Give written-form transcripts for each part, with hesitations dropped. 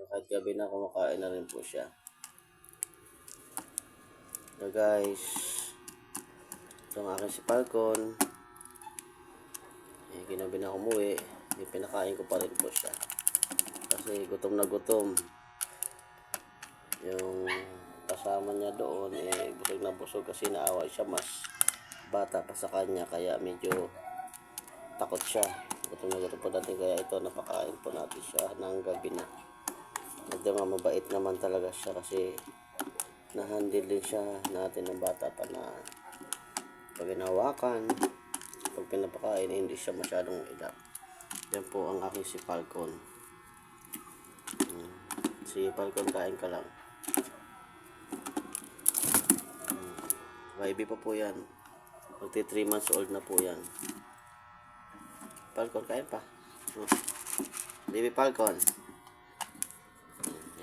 Kahit gabi na kumakain na rin po siya. So guys, ito ang aking si Falcon. Ginabi na umuwi. Pinakain ko pa rin po siya. Kasi gutom na gutom. Yung kasama niya doon, busog na busog kasi naawa siya, mas bata pa sa kanya. Kaya medyo takot siya. Gutom na gutom po natin. Kaya ito, napakain po natin siya ng gabi na. Medyo nga mabait naman talaga siya kasi na-handle din siya natin ng bata pa na pag hinawakan, pag pinapakain, hindi siya masyadong ilap. Yan po ang aking si Falcon. Si Falcon, kain ka lang. Baby pa po yan. Magti 3 months old na po yan. Falcon, kain pa. Baby Falcon.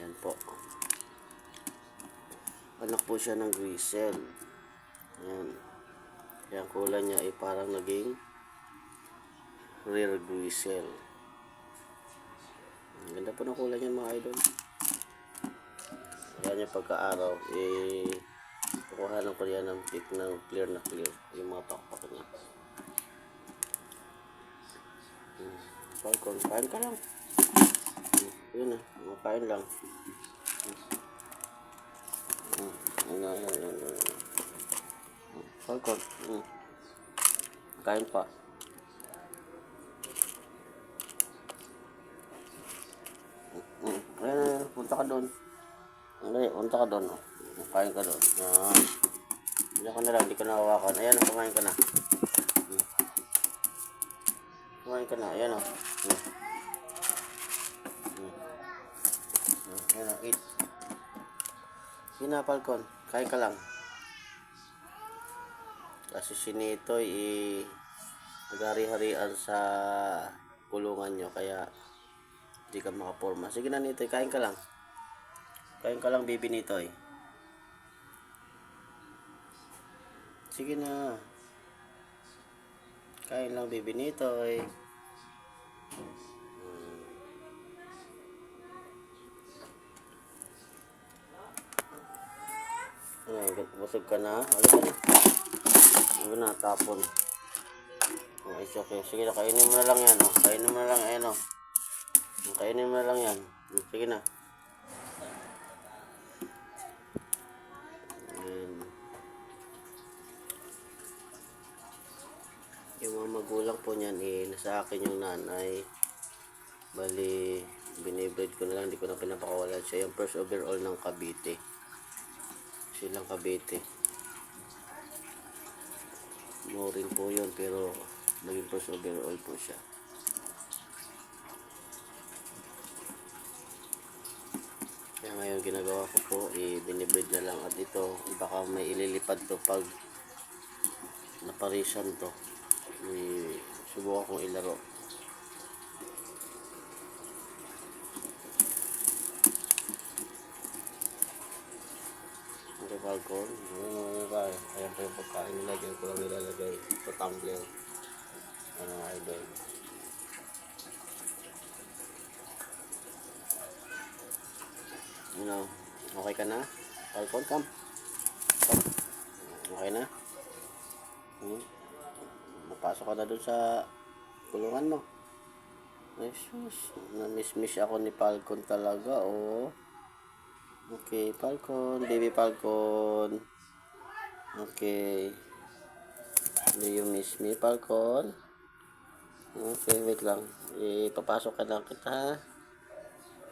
Yan po. Anak po siya ng Grisel. Yan. Kaya ang kulay niya ay parang naging rare Grisel. Ang ganda po ng kulay niya, mga idol. Kaya niya pagka-araw, kukuhanan ko yan ng pic ng clear na clear yung mga pakpak niya. Falcon, kain ka lang. Yun na, kain lang. Falcon, kain pa. Ayan, punta ka doon. Punta ka doon. Kain ka doon. Diyan ka na lang, hindi ka nahawakan. Ayan, kumain ka na. Kumain ka na, ayan o. Ayan o, eat. Sige na, Falcon, kain ka lang. Kasi si Nitoy nagari-harian sa kulungan nyo, kaya hindi ka makaporma. Sige na, Nitoy, kain ka lang. Kain ka lang, baby Nitoy. Sige na. Kain lang, baby Nitoy. Busog ka na. Alam ka na. Ano na, tapon. It's okay. Sige na, kainin mo na lang yan. Kainin mo na lang, ayan o. Kainin mo na lang yan. Sige na. Yung mga magulang po niyan, nasa akin yung nanay. Bali, binibreed ko na lang, hindi ko na pinapakawalan siya. Yung first overall ng Cavite. Silang Cavite. No rin po yun, pero naging first overall po siya. Kaya ngayon ginagawa ko po, binibreed na lang. At ito, baka may ililipad to pag naparisan to. Subukan kong ilaro. Okay, Falcon. Ayan po yung pagkain nila. Diyan ko lang nilalagay sa tumbler. Ano, idol. Okay ka na? Falcon, come. Okay na? Mapasok ka na dun sa kulungan mo. Jesus, na-miss ako ni Falcon talaga, oh. Okay, Falcon, baby Falcon. Okay. Do you miss me, Falcon? Okay, wait lang. Ipapasok ka lang kita, ha?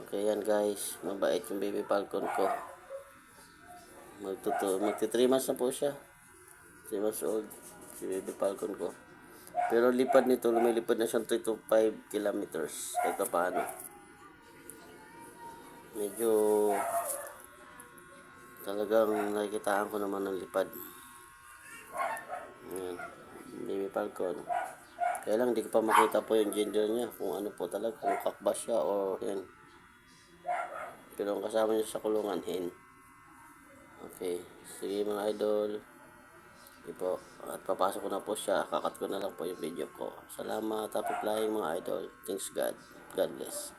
Okay, yan guys. Mabait yung baby Falcon ko. Magti 3 months na po siya. 3 months old. Si baby Falcon ko. Pero lipad nito, lumilipad na siyang 3 to 5 kilometers. Kahit paano. Medyo talagang nakikitaan ko naman ng lipad. Ayan. Baby Falcon. Kaya lang hindi ko pa makita po yung gender niya. Kung ano po talaga. Kung kakba siya o yan. Pero ang kasama niya sa kulungan, hen. Okay. Sige mga idol. Okay po. At papasok ko na po siya. Kakat ko na lang po yung video ko. Salamat. Happy flying mga idol. Thanks God. God bless.